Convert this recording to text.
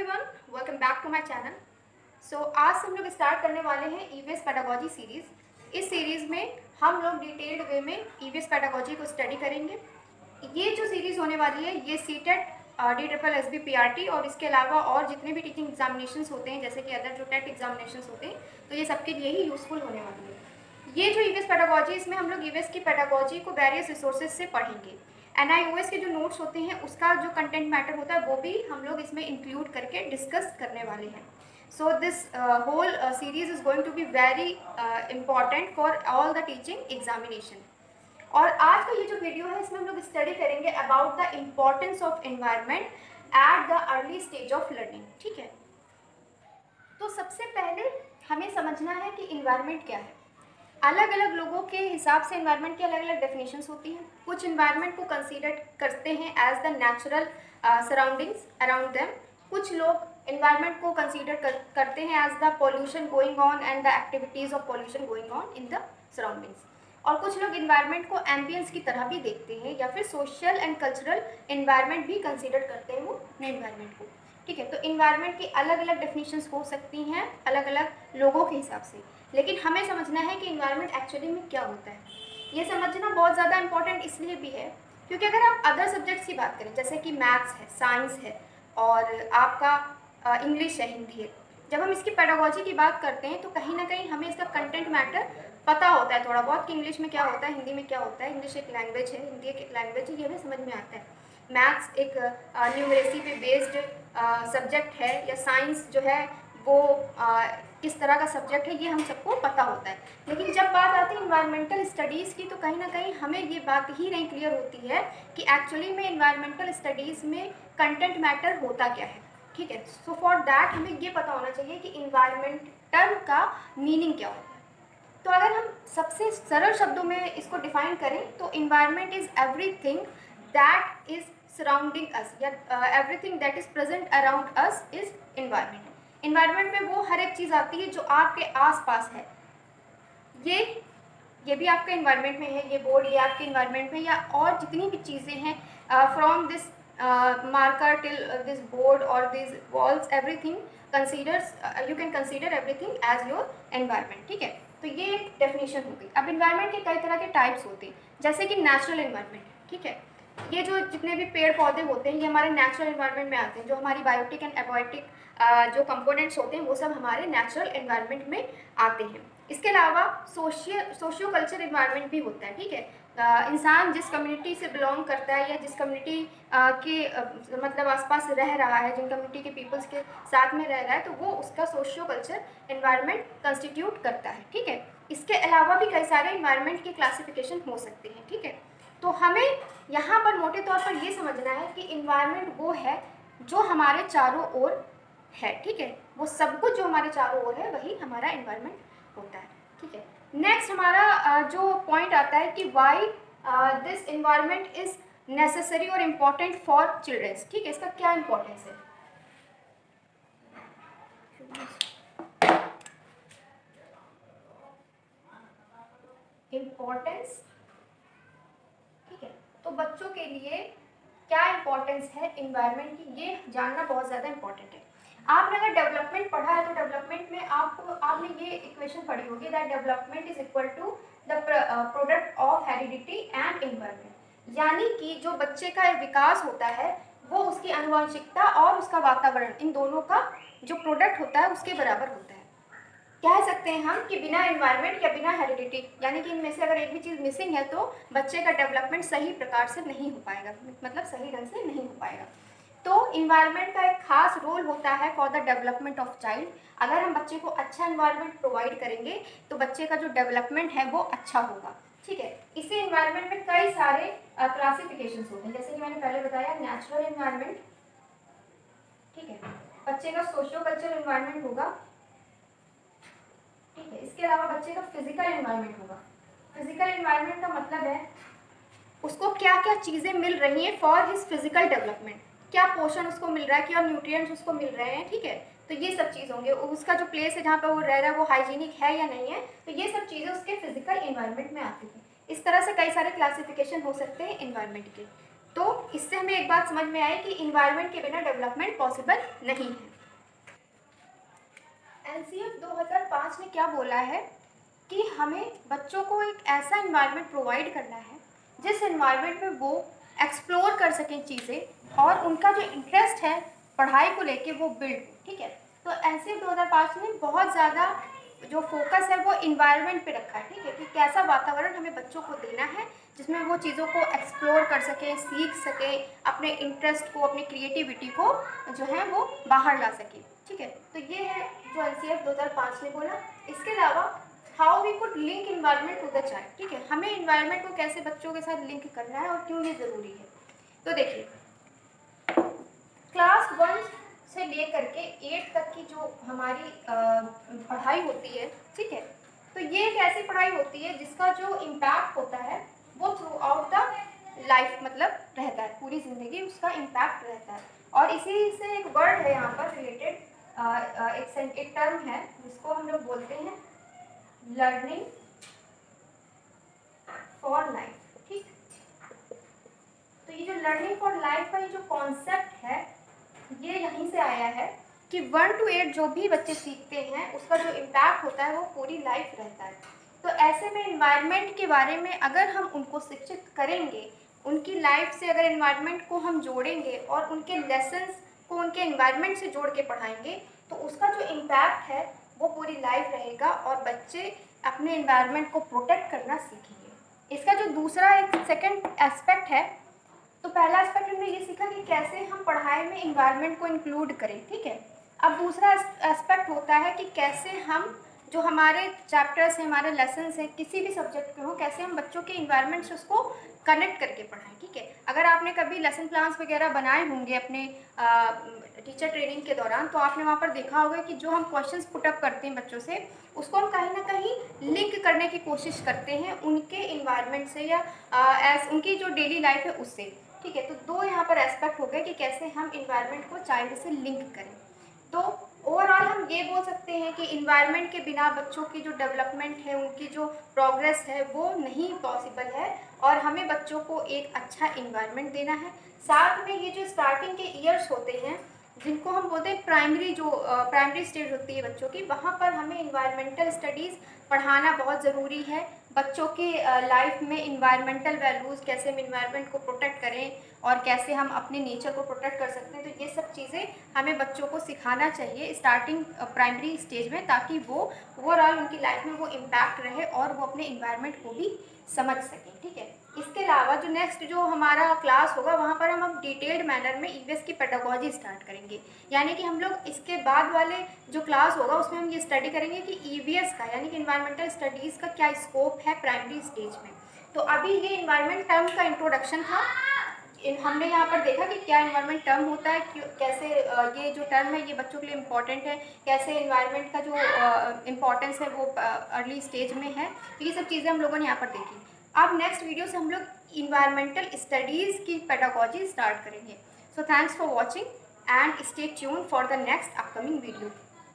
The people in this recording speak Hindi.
Everyone, welcome back to my channel. आज हम लोग स्टार्ट करने वाले हैं ईवीएस पेडागोजी सीरीज़। इस सीरीज़ में हम लोग डिटेल्ड वे में ईवीएस पेडागोजी को स्टडी करेंगे। ये जो सीरीज़ होने वाली है ये सीटेट DSSB PRT और इसके अलावा और जितने भी टीचिंग एग्जामिनेशंस होते हैं जैसे कि अदर जो टेट एग्जामिनेशंस होते हैं तो ये सबके लिए ही यूज़फुल होने वाली है। ये जो ईवीएस पेडागोजी, इसमें हम लोग ईवीएस की पेडागोजी को वेरियस रिसोर्सेज से पढ़ेंगे। NIOS के जो नोट्स होते हैं उसका जो कंटेंट मैटर होता है वो भी हम लोग इसमें इंक्लूड करके डिस्कस करने वाले हैं। So this whole series is going to be very important for all the teaching examination. और आज का ये जो वीडियो है इसमें हम लोग स्टडी करेंगे about the importance of environment at the early stage of learning. ठीक है, तो सबसे पहले हमें समझना है कि इन्वायरमेंट क्या है। अलग अलग लोगों के हिसाब से इन्वायरमेंट की अलग अलग डेफिनेशंस होती हैं। कुछ इन्वायरमेंट को कंसीडर करते हैं as the natural surroundings around them. कुछ लोग इन्वायरमेंट को कंसीडर करते हैं as the pollution going on and the activities of pollution going on in the surroundings. और कुछ लोग इन्वायरमेंट को एम्बियंस की तरह भी देखते हैं या फिर सोशल एंड कल्चरल इन्वायरमेंट भी कंसीडर करते हैं वो इन्वायरमेंट को। ठीक है, तो इन्वायरमेंट की अलग अलग डेफिनेशंस हो सकती हैं अलग अलग लोगों के हिसाब से, लेकिन हमें समझना है कि इन्वायरमेंट एक्चुअली में क्या होता है। ये समझना बहुत ज़्यादा इंपॉर्टेंट इसलिए भी है क्योंकि अगर आप अदर सब्जेक्ट्स की बात करें जैसे कि मैथ्स है, साइंस है और आपका इंग्लिश है, हिंदी है, जब हम इसकी पेडागोजी की बात करते हैं तो कहीं ना कहीं हमें इसका कंटेंट मैटर पता होता है थोड़ा बहुत कि इंग्लिश में क्या होता है, हिंदी में क्या होता है। इंग्लिश एक लैंग्वेज है, हिंदी एक लैंग्वेज है, ये हमें समझ में आता है। मैथ्स एक न्यूमरेसी पे बेस्ड सब्जेक्ट है या साइंस जो है वो किस तरह का सब्जेक्ट है ये हम सबको पता होता है। लेकिन जब बात आती है इन्वायरमेंटल स्टडीज़ की तो कहीं ना कहीं हमें ये बात ही नहीं क्लियर होती है कि एक्चुअली में इन्वायरमेंटल स्टडीज़ में कंटेंट मैटर होता क्या है। ठीक है, सो फॉर दैट हमें ये पता होना चाहिए कि इन्वायरमेंटल का मीनिंग क्या होता है। तो अगर हम सबसे सरल शब्दों में इसको डिफाइन करें तो environment is everything that is surrounding us या everything that is present around us is environment. Environment में वो हर एक चीज़ आती है जो आपके आसपास है। ये भी आपके इन्वायरमेंट में है, ये बोर्ड ये आपके इन्वायरमेंट में, या और जितनी भी चीज़ें हैं from this marker till this board or these walls, everything considers you can consider everything as your environment। ठीक है, तो ये एक डेफिनेशन हो गई। अब इन्वायरमेंट के कई तरह के टाइप्स होते हैं जैसे कि नेचुरल इन्वायरमेंट। ठीक है, ये जो जितने भी पेड़ पौधे होते हैं ये हमारे नेचुरल इन्वायरमेंट में आते हैं। जो हमारी बायोटिक एंड एबायोटिक जो कंपोनेंट्स होते हैं वो सब हमारे नेचुरल इन्वायरमेंट में आते हैं। इसके अलावा सोशियो कल्चर इन्वायरमेंट भी होता है। ठीक है, इंसान जिस कम्युनिटी से बिलोंग करता है या जिस कम्युनिटी के मतलब आसपास रह रहा है, जिन कम्युनिटी के पीपल्स के साथ में रह रहा है तो वो उसका सोशियो कल्चर इन्वायरमेंट कंस्टिट्यूट करता है। ठीक है, इसके अलावा भी कई सारे इन्वायरमेंट के क्लासिफिकेशन हो सकते हैं। ठीक है, तो हमें यहाँ पर मोटे तौर पर ये समझना है कि इन्वायरमेंट वो है जो हमारे चारों ओर है। ठीक है, वो सब कुछ जो हमारे चारों ओर है वही हमारा इन्वायरमेंट होता है। ठीक है, नेक्स्ट हमारा जो पॉइंट आता है कि why this environment is necessary और इम्पॉर्टेंट फॉर चिल्ड्रंस। ठीक है, इसका क्या इम्पोर्टेंस है। इम्पोर्टेंस, ठीक है, तो बच्चों के लिए क्या इम्पोर्टेंस है इन्वायरमेंट की ये जानना बहुत ज़्यादा इम्पोर्टेंट है। आपने अगर डेवलपमेंट पढ़ा है तो डेवलपमेंट में आपने ये इक्वेशन पढ़ी होगी that development is equal to the product of heredity and environment. यानी कि जो बच्चे का विकास होता है वो उसकी आनुवंशिकता और उसका वातावरण, इन दोनों का जो प्रोडक्ट होता है उसके बराबर होता है। कह सकते हैं हम कि बिना इन्वायरमेंट या बिना हेरिडिटी यानी कि इनमें से अगर एक भी चीज़ मिसिंग है तो बच्चे का डेवलपमेंट सही प्रकार से नहीं हो पाएगा, मतलब सही ढंग से नहीं हो पाएगा। तो इन्वायरमेंट का एक खास रोल होता है for the development of child. अगर हम बच्चे को अच्छा इन्वायरमेंट प्रोवाइड करेंगे तो बच्चे का जो डेवलपमेंट है वो अच्छा होगा। ठीक है, इसी इन्वायरमेंट में कई सारे क्लासिफिकेशंस होते हैं जैसे कि मैंने पहले बताया नेचुरल इन्वायरमेंट। ठीक है, बच्चे का सोशियो कल्चरल इन्वायरमेंट होगा। ठीक है, इसके अलावा बच्चे का फिजिकल इन्वायरमेंट होगा। फिजिकल इन्वायरमेंट का मतलब है उसको क्या क्या चीज़ें मिल रही हैं फॉर हिज फिजिकल डेवलपमेंट, क्या पोषण उसको मिल रहा है, क्या न्यूट्रिएंट्स उसको मिल रहे हैं। ठीक है, तो ये सब चीज़ होंगे। उसका जो प्लेस है जहाँ पर वो रह रहा है वो हाइजीनिक है या नहीं है, तो ये सब चीज़ें उसके फिजिकल इन्वायरमेंट में आती हैं। इस तरह से कई सारे क्लासिफिकेशन हो सकते हैं इन्वायरमेंट के। तो इससे हमें एक बात समझ में आई कि इन्वायरमेंट के बिना डेवलपमेंट पॉसिबल नहीं है। एनसीएफ 2005 ने क्या बोला है कि हमें बच्चों को एक ऐसा इन्वायरमेंट प्रोवाइड करना है जिस इन्वायरमेंट में वो एक्सप्लोर कर सकें चीज़ें और उनका जो इंटरेस्ट है पढ़ाई को लेके वो बिल्ड हो, ठीक है। तो एनसीएफ 2005 ने बहुत ज़्यादा जो फोकस है वो इन्वायरमेंट पे रखा है, ठीक है, कि कैसा वातावरण हमें बच्चों को देना है जिसमें वो चीज़ों को एक्सप्लोर कर सकें, सीख सकें, अपने इंटरेस्ट को, अपनी क्रिएटिविटी को जो है वो बाहर ला सकें, ठीक है। तो ये है जो एनसीएफ 2005 ने बोला। इसके अलावा how we could link environment to the child, ठीक है, हमें इन्वायरमेंट को कैसे बच्चों के साथ लिंक करना है और क्यों ये ज़रूरी है। तो देखिए, क्लास 1 से लेकर के 8 तक की जो हमारी पढ़ाई होती है, ठीक है, तो ये एक ऐसी पढ़ाई होती है जिसका जो इम्पैक्ट होता है वो थ्रू आउट द लाइफ मतलब रहता है, पूरी ज़िंदगी उसका इम्पैक्ट रहता है। और इसी से एक वर्ड है यहाँ पर रिलेटेड, एक टर्म है जिसको हम लोग बोलते हैं लर्निंग फॉर लाइफ, ठीक। तो ये जो लर्निंग फॉर लाइफ का ये जो कॉन्सेप्ट है ये यहीं से आया है कि 1 to 8 जो भी बच्चे सीखते हैं उसका जो इम्पैक्ट होता है वो पूरी लाइफ रहता है। तो ऐसे में इन्वायरमेंट के बारे में अगर हम उनको शिक्षित करेंगे, उनकी लाइफ से अगर इन्वायरमेंट को हम जोड़ेंगे और उनके लेसन्स को उनके इन्वायरमेंट से जोड़ के पढ़ाएंगे तो उसका जो इम्पैक्ट है वो पूरी लाइफ रहेगा और बच्चे अपने इन्वायरमेंट को प्रोटेक्ट करना सीखेंगे। इसका जो दूसरा एक सेकेंड एस्पेक्ट है, तो पहला एस्पेक्ट हमने ये सीखा कि कैसे हम पढ़ाई में इन्वायरमेंट को इंक्लूड करें, ठीक है। अब दूसरा एस्पेक्ट होता है कि कैसे हम जो हमारे चैप्टर्स हैं, हमारे लेसन्स हैं, किसी भी सब्जेक्ट के हो, कैसे हम बच्चों के इन्वायरमेंट से उसको कनेक्ट करके पढ़ाएं, ठीक है। अगर आपने कभी लेसन प्लान्स वगैरह बनाए होंगे अपने टीचर ट्रेनिंग के दौरान तो आपने वहाँ पर देखा होगा कि जो हम क्वेश्चंस पुटअप करते हैं बच्चों से उसको हम कहीं ना कहीं लिंक करने की कोशिश करते हैं उनके इन्वायरमेंट से या उनकी जो डेली लाइफ है उससे, ठीक है। तो दो यहाँ पर एस्पेक्ट हो गए कि कैसे हम इन्वायरमेंट को चाइल्ड से लिंक करें। तो ओवरऑल हम ये बोल सकते हैं कि इन्वायरमेंट के बिना बच्चों की जो डेवलपमेंट है, उनकी जो प्रोग्रेस है वो नहीं पॉसिबल है और हमें बच्चों को एक अच्छा इन्वायरमेंट देना है। साथ में ये जो स्टार्टिंग के ईयर्स होते हैं जिनको हम बोलते हैं प्राइमरी स्टेज होती है बच्चों की, वहाँ पर हमें इन्वायरमेंटल स्टडीज़ पढ़ाना बहुत ज़रूरी है। बच्चों के लाइफ में इन्वायरमेंटल वैल्यूज़, कैसे हम इन्वायरमेंट को प्रोटेक्ट करें और कैसे हम अपने नेचर को प्रोटेक्ट कर सकते हैं, तो ये सब चीज़ें हमें बच्चों को सिखाना चाहिए स्टार्टिंग प्राइमरी स्टेज में, ताकि वो ओवरऑल उनकी लाइफ में वो इम्पैक्ट रहे और वो अपने इन्वायरमेंट को भी समझ सकें, ठीक है। इसके अलावा जो नेक्स्ट जो हमारा क्लास होगा वहाँ पर हम अब डिटेल्ड मैनर में ईवीएस की पेडागोजी स्टार्ट करेंगे, यानी कि हम लोग इसके बाद वाले जो क्लास होगा उसमें हम ये स्टडी करेंगे कि ईवीएस का यानी कि इन्वायरमेंटल स्टडीज़ का क्या स्कोप है प्राइमरी स्टेज में। तो अभी ये इन्वायरमेंट टर्म का इंट्रोडक्शन था। हमने यहाँ पर देखा कि क्या इन्वायरमेंट टर्म होता है, कैसे ये जो टर्म है ये बच्चों के लिए इम्पॉर्टेंट है, कैसे इन्वायरमेंट का जो इम्पॉर्टेंस है वो अर्ली स्टेज में है, तो ये सब चीज़ें हम लोगों ने यहाँ पर देखी। अब नेक्स्ट वीडियो से हम लोग इन्वायरमेंटल स्टडीज़ की पेडागोजी स्टार्ट करेंगे। So thanks for watching and stay tune for the next upcoming video.